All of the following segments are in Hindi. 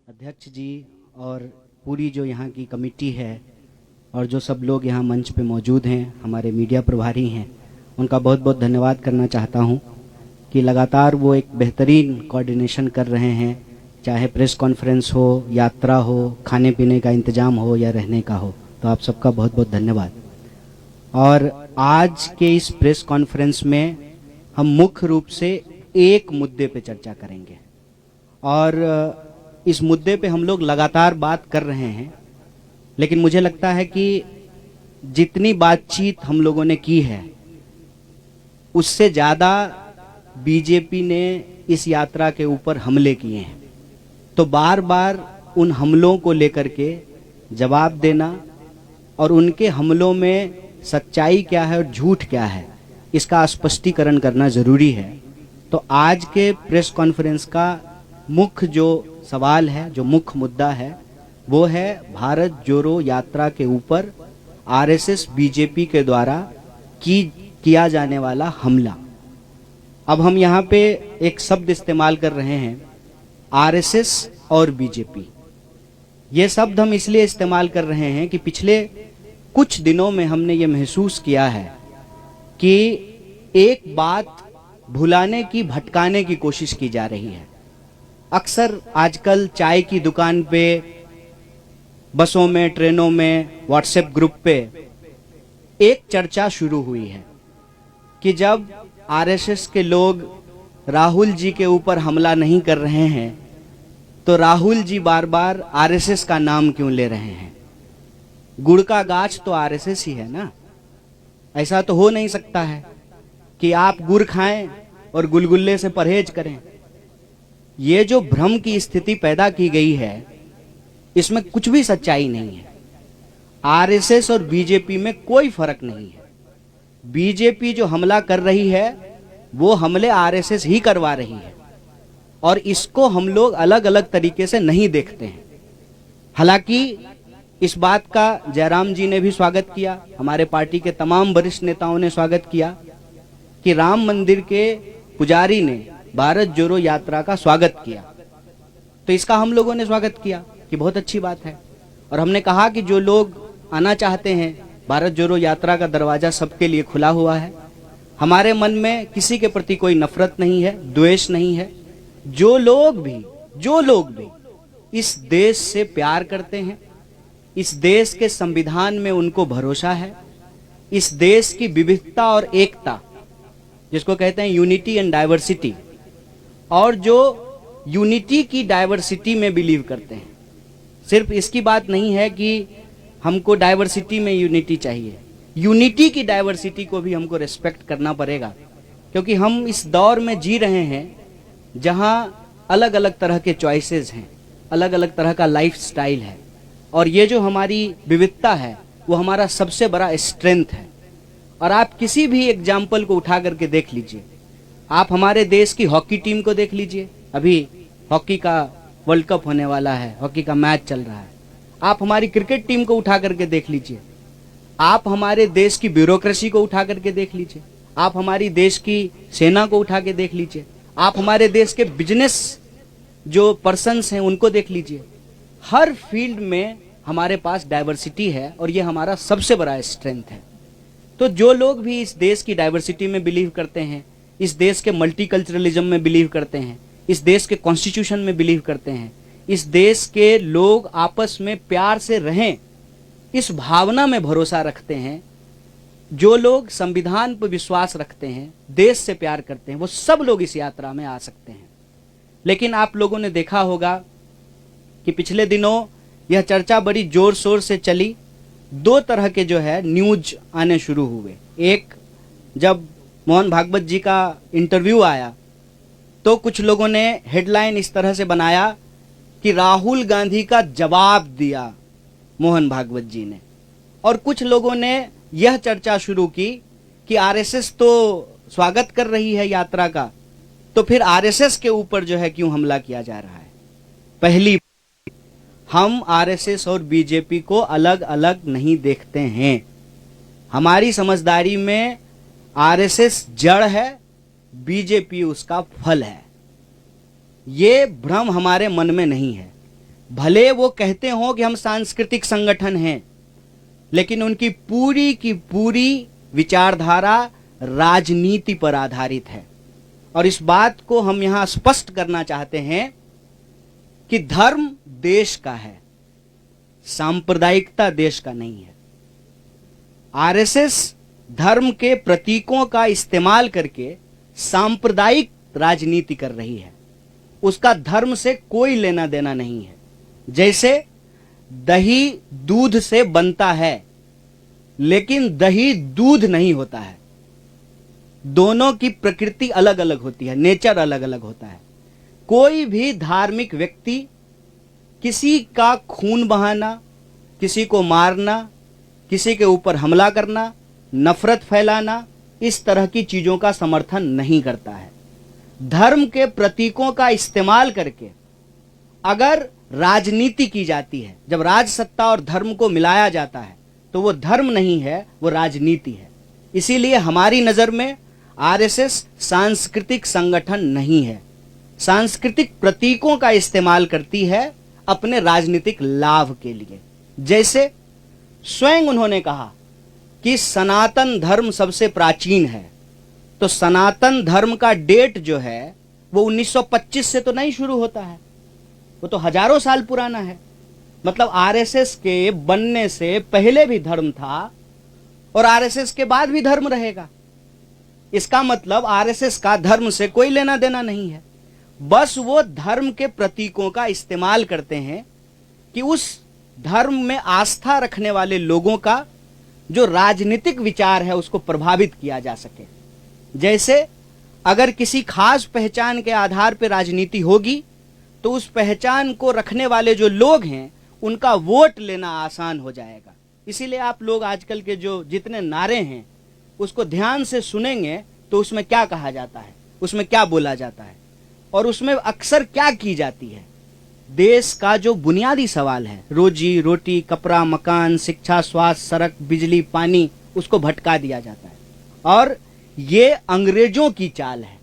अध्यक्ष जी और पूरी जो यहाँ की कमेटी है और जो सब लोग यहाँ मंच पे मौजूद हैं, हमारे मीडिया प्रभारी हैं, उनका बहुत बहुत धन्यवाद करना चाहता हूँ कि लगातार वो एक बेहतरीन कोऑर्डिनेशन कर रहे हैं, चाहे प्रेस कॉन्फ्रेंस हो, यात्रा हो, खाने पीने का इंतजाम हो या रहने का हो। तो आप सबका बहुत बहुत धन्यवाद। और आज के इस प्रेस कॉन्फ्रेंस में हम मुख्य रूप से एक मुद्दे पे चर्चा करेंगे और इस मुद्दे पे हम लोग लगातार बात कर रहे हैं, लेकिन मुझे लगता है कि जितनी बातचीत हम लोगों ने की है उससे ज़्यादा बीजेपी ने इस यात्रा के ऊपर हमले किए हैं। तो बार बार उन हमलों को लेकर के जवाब देना और उनके हमलों में सच्चाई क्या है और झूठ क्या है, इसका स्पष्टीकरण करना ज़रूरी है। तो आज के प्रेस कॉन्फ्रेंस का मुख्य जो सवाल है, जो मुख्य मुद्दा है, वो है भारत जोड़ो यात्रा के ऊपर आरएसएस बीजेपी के द्वारा किया जाने वाला हमला। अब हम यहाँ पे एक शब्द इस्तेमाल कर रहे हैं, आरएसएस और बीजेपी। ये शब्द हम इसलिए इस्तेमाल कर रहे हैं कि पिछले कुछ दिनों में हमने ये महसूस किया है कि एक बात भुलाने की, भटकाने की कोशिश की जा रही है। अक्सर आजकल चाय की दुकान पे, बसों में, ट्रेनों में, व्हाट्सएप ग्रुप पे एक चर्चा शुरू हुई है कि जब आरएसएस के लोग राहुल जी के ऊपर हमला नहीं कर रहे हैं तो राहुल जी बार बार आरएसएस का नाम क्यों ले रहे हैं। गुड़ का गाछ तो आरएसएस ही है ना। ऐसा तो हो नहीं सकता है कि आप गुड़ खाएं और गुलगुल्ले से परहेज करें। ये जो भ्रम की स्थिति पैदा की गई है, इसमें कुछ भी सच्चाई नहीं है। आरएसएस और बीजेपी में कोई फर्क नहीं है। बीजेपी जो हमला कर रही है वो हमले आरएसएस ही करवा रही है और इसको हम लोग अलग अलग तरीके से नहीं देखते हैं। हालांकि इस बात का जयराम जी ने भी स्वागत किया, हमारे पार्टी के तमाम वरिष्ठ नेताओं ने स्वागत किया कि राम मंदिर के पुजारी ने भारत जोड़ो यात्रा का स्वागत किया। तो इसका हम लोगों ने स्वागत किया कि बहुत अच्छी बात है। और हमने कहा कि जो लोग आना चाहते हैं, भारत जोड़ो यात्रा का दरवाजा सबके लिए खुला हुआ है। हमारे मन में किसी के प्रति कोई नफरत नहीं है, द्वेष नहीं है। जो लोग भी इस देश से प्यार करते हैं, इस देश के संविधान में उनको भरोसा है, इस देश की विविधता और एकता, जिसको कहते हैं यूनिटी एंड डाइवर्सिटी, और जो यूनिटी की डाइवर्सिटी में बिलीव करते हैं। सिर्फ इसकी बात नहीं है कि हमको डाइवर्सिटी में यूनिटी चाहिए, यूनिटी की डाइवर्सिटी को भी हमको रिस्पेक्ट करना पड़ेगा, क्योंकि हम इस दौर में जी रहे हैं जहां अलग अलग तरह के चॉइसेस हैं, अलग अलग तरह का लाइफ स्टाइल है, और ये जो हमारी विविधता है वो हमारा सबसे बड़ा स्ट्रेंथ है। और आप किसी भी एग्जाम्पल को उठा करके देख लीजिए। आप हमारे देश की हॉकी टीम को देख लीजिए, अभी हॉकी का वर्ल्ड कप होने वाला है, हॉकी का मैच चल रहा है। आप हमारी क्रिकेट टीम को उठा करके देख लीजिए, आप हमारे देश की ब्यूरोक्रेसी को उठा करके देख लीजिए, आप हमारी देश की सेना को उठा के देख लीजिए, आप हमारे देश के बिजनेस जो पर्सन्स हैं उनको देख लीजिए। हर फील्ड में हमारे पास डाइवर्सिटी है और ये हमारा सबसे बड़ा स्ट्रेंथ है। तो जो लोग भी इस देश की डाइवर्सिटी में बिलीव करते हैं, इस देश के मल्टीकल्चरलिज्म में बिलीव करते हैं, इस देश के कॉन्स्टिट्यूशन में बिलीव करते हैं, इस देश के लोग आपस में प्यार से रहें, इस भावना में भरोसा रखते हैं, जो लोग संविधान पर विश्वास रखते हैं, देश से प्यार करते हैं, वो सब लोग इस यात्रा में आ सकते हैं। लेकिन आप लोगों ने देखा होगा कि पिछले दिनों यह चर्चा बड़ी जोर शोर से चली। दो तरह के जो है न्यूज आने शुरू हुए। एक, जब मोहन भागवत जी का इंटरव्यू आया तो कुछ लोगों ने हेडलाइन इस तरह से बनाया कि राहुल गांधी का जवाब दिया मोहन भागवत जी ने, और कुछ लोगों ने यह चर्चा शुरू की कि आरएसएस तो स्वागत कर रही है यात्रा का, तो फिर आरएसएस के ऊपर जो है क्यों हमला किया जा रहा है। पहली, हम आरएसएस और बीजेपी को अलग अलग नहीं देखते हैं। हमारी समझदारी में आरएसएस जड़ है, बीजेपी उसका फल है। ये भ्रम हमारे मन में नहीं है। भले वो कहते हो कि हम सांस्कृतिक संगठन हैं, लेकिन उनकी पूरी की पूरी विचारधारा राजनीति पर आधारित है। और इस बात को हम यहां स्पष्ट करना चाहते हैं कि धर्म देश का है, सांप्रदायिकता देश का नहीं है। आरएसएस धर्म के प्रतीकों का इस्तेमाल करके सांप्रदायिक राजनीति कर रही है, उसका धर्म से कोई लेना देना नहीं है। जैसे दही दूध से बनता है, लेकिन दही दूध नहीं होता है, दोनों की प्रकृति अलग अलग होती है, नेचर अलग अलग होता है। कोई भी धार्मिक व्यक्ति किसी का खून बहाना, किसी को मारना, किसी के ऊपर हमला करना, नफरत फैलाना, इस तरह की चीजों का समर्थन नहीं करता है। धर्म के प्रतीकों का इस्तेमाल करके अगर राजनीति की जाती है, जब राजसत्ता और धर्म को मिलाया जाता है, तो वो धर्म नहीं है, वो राजनीति है। इसीलिए हमारी नजर में आरएसएस सांस्कृतिक संगठन नहीं है, सांस्कृतिक प्रतीकों का इस्तेमाल करती है अपने राजनीतिक लाभ के लिए। जैसे स्वयं उन्होंने कहा कि सनातन धर्म सबसे प्राचीन है, तो सनातन धर्म का डेट जो है वो 1925 से तो नहीं शुरू होता है, वो तो हजारों साल पुराना है। मतलब आरएसएस के बनने से पहले भी धर्म था और आरएसएस के बाद भी धर्म रहेगा। इसका मतलब आरएसएस का धर्म से कोई लेना देना नहीं है, बस वो धर्म के प्रतीकों का इस्तेमाल करते हैं कि उस धर्म में आस्था रखने वाले लोगों का जो राजनीतिक विचार है उसको प्रभावित किया जा सके। जैसे अगर किसी खास पहचान के आधार पर राजनीति होगी तो उस पहचान को रखने वाले जो लोग हैं उनका वोट लेना आसान हो जाएगा। इसीलिए आप लोग आजकल के जो जितने नारे हैं उसको ध्यान से सुनेंगे तो उसमें क्या कहा जाता है, उसमें क्या बोला जाता है और उसमें अक्सर क्या की जाती है। देश का जो बुनियादी सवाल है, रोजी रोटी, कपड़ा, मकान, शिक्षा, स्वास्थ्य, सड़क, बिजली, पानी, उसको भटका दिया जाता है। और ये अंग्रेजों की चाल है,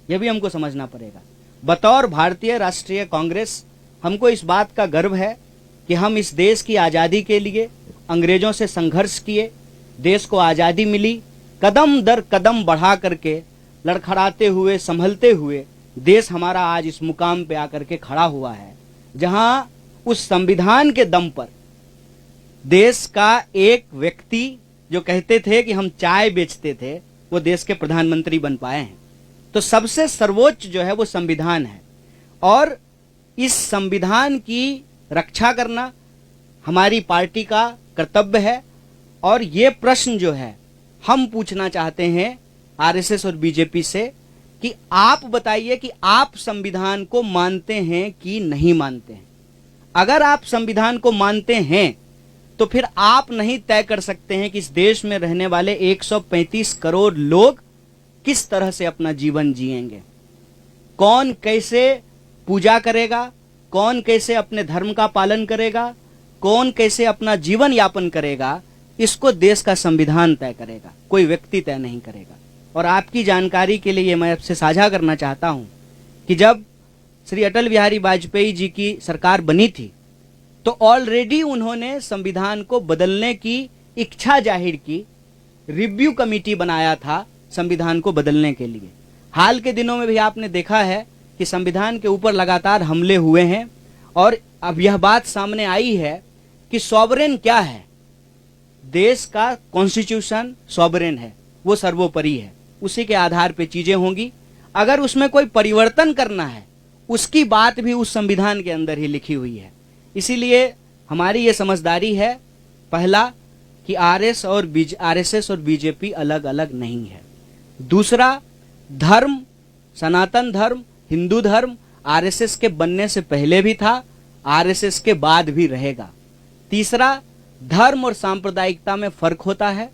यह भी हमको समझना पड़ेगा। बतौर भारतीय राष्ट्रीय कांग्रेस हमको इस बात का गर्व है कि हम इस देश की आज़ादी के लिए अंग्रेजों से संघर्ष किए, देश को आज़ादी मिली, कदम दर कदम बढ़ा करके लड़खड़ाते हुए, संभलते हुए देश हमारा आज इस मुकाम पे आकर के खड़ा हुआ है, जहां उस संविधान के दम पर देश का एक व्यक्ति जो कहते थे कि हम चाय बेचते थे, वो देश के प्रधानमंत्री बन पाए हैं। तो सबसे सर्वोच्च जो है वो संविधान है और इस संविधान की रक्षा करना हमारी पार्टी का कर्तव्य है। और ये प्रश्न जो है हम पूछना चाहते हैं आरएसएस और बीजेपी से कि आप बताइए कि आप संविधान को मानते हैं कि नहीं मानते हैं। अगर आप संविधान को मानते हैं तो फिर आप नहीं तय कर सकते हैं कि इस देश में रहने वाले 135 करोड़ लोग किस तरह से अपना जीवन जिएंगे, कौन कैसे पूजा करेगा, कौन कैसे अपने धर्म का पालन करेगा, कौन कैसे अपना जीवन यापन करेगा, इसको देश का संविधान तय करेगा, कोई व्यक्ति तय नहीं करेगा। और आपकी जानकारी के लिए मैं आपसे साझा करना चाहता हूं कि जब श्री अटल बिहारी वाजपेयी जी की सरकार बनी थी तो ऑलरेडी उन्होंने संविधान को बदलने की इच्छा जाहिर की, रिव्यू कमेटी बनाया था संविधान को बदलने के लिए। हाल के दिनों में भी आपने देखा है कि संविधान के ऊपर लगातार हमले हुए हैं और अब यह बात सामने आई है कि सॉवरेन क्या है, देश का कॉन्स्टिट्यूशन सॉवरेन है, वो सर्वोपरि है, उसी के आधार पे चीजें होंगी। अगर उसमें कोई परिवर्तन करना है उसकी बात भी उस संविधान के अंदर ही लिखी हुई है। इसीलिए हमारी ये समझदारी है, पहला कि आरएसएस और बीजेपी अलग अलग नहीं है। दूसरा, धर्म, सनातन धर्म, हिंदू धर्म आरएसएस के बनने से पहले भी था, आरएसएस के बाद भी रहेगा। तीसरा, धर्म और सांप्रदायिकता में फर्क होता है।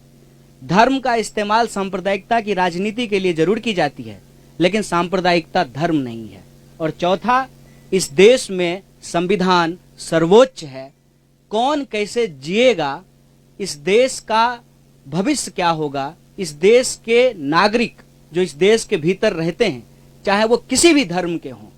धर्म का इस्तेमाल सांप्रदायिकता की राजनीति के लिए जरूर की जाती है, लेकिन सांप्रदायिकता धर्म नहीं है। और चौथा, इस देश में संविधान सर्वोच्च है, कौन कैसे जिएगा, इस देश का भविष्य क्या होगा, इस देश के नागरिक जो इस देश के भीतर रहते हैं, चाहे वो किसी भी धर्म के हों,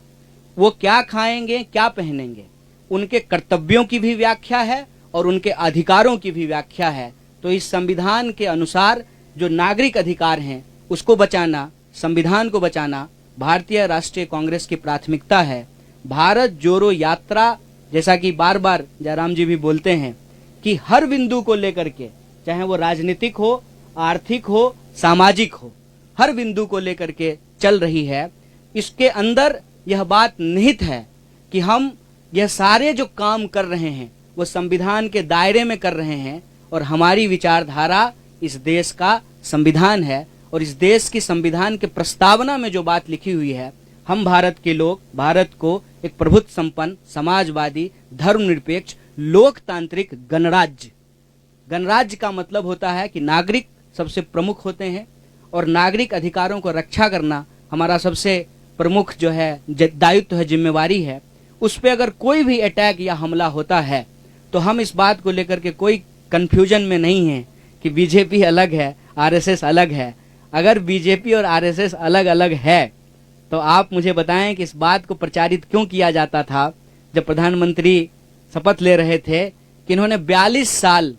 वो क्या खाएंगे, क्या पहनेंगे, उनके कर्तव्यों की भी व्याख्या है और उनके अधिकारों की भी व्याख्या है। तो इस संविधान के अनुसार जो नागरिक अधिकार हैं उसको बचाना, संविधान को बचाना भारतीय राष्ट्रीय कांग्रेस की प्राथमिकता है। भारत जोड़ो यात्रा, जैसा कि बार बार जयराम जी भी बोलते हैं कि हर बिंदु को लेकर के, चाहे वो राजनीतिक हो, आर्थिक हो, सामाजिक हो, हर बिंदु को लेकर के चल रही है। इसके अंदर यह बात निहित है कि हम यह सारे जो काम कर रहे हैं वो संविधान के दायरे में कर रहे हैं और हमारी विचारधारा इस देश का संविधान है। और इस देश की संविधान के प्रस्तावना में जो बात लिखी हुई है, हम भारत के लोग भारत को एक प्रभुत्व संपन्न, समाजवादी, धर्मनिरपेक्ष, लोकतांत्रिक गणराज्य, गणराज्य का मतलब होता है कि नागरिक सबसे प्रमुख होते हैं और नागरिक अधिकारों को रक्षा करना हमारा सबसे प्रमुख जो है दायित्व है, जिम्मेवारी है। उस पर अगर कोई भी अटैक या हमला होता है तो हम इस बात को लेकर के कोई कंफ्यूजन में नहीं है कि बीजेपी अलग है, आरएसएस अलग है। अगर बीजेपी और आरएसएस अलग अलग है तो आप मुझे बताएं कि इस बात को प्रचारित क्यों किया जाता था जब प्रधानमंत्री शपथ ले रहे थे कि इन्होंने 42 साल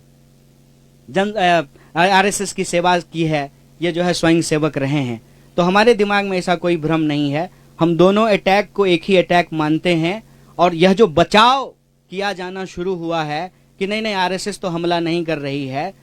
आरएसएस की सेवा की है, ये जो है स्वयं सेवक रहे हैं। तो हमारे दिमाग में ऐसा कोई भ्रम नहीं है। हम दोनों अटैक को एक ही अटैक मानते हैं और यह जो बचाव किया जाना शुरू हुआ है कि नहीं आरएसएस तो हमला नहीं कर रही है,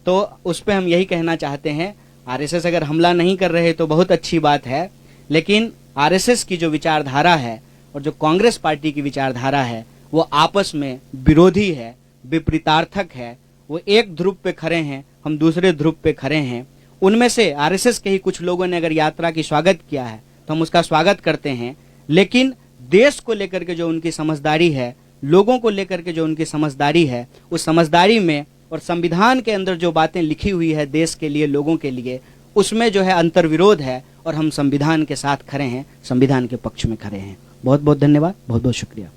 तो उस पर हम यही कहना चाहते हैं, आरएसएस अगर हमला नहीं कर रहे तो बहुत अच्छी बात है, लेकिन आरएसएस की जो विचारधारा है और जो कांग्रेस पार्टी की विचारधारा है वो आपस में विरोधी है, विपरीतार्थक है। वो एक ध्रुव पे खड़े हैं, हम दूसरे ध्रुव पे खड़े हैं। उनमें से आरएसएस के ही कुछ लोगों ने अगर यात्रा की स्वागत किया है तो हम उसका स्वागत करते हैं, लेकिन देश को लेकर के जो उनकी समझदारी है, लोगों को लेकर के जो उनकी समझदारी है, उस समझदारी में और संविधान के अंदर जो बातें लिखी हुई है देश के लिए, लोगों के लिए, उसमें जो है अंतर्विरोध है और हम संविधान के साथ खड़े हैं, संविधान के पक्ष में खड़े हैं। बहुत बहुत धन्यवाद, बहुत बहुत शुक्रिया।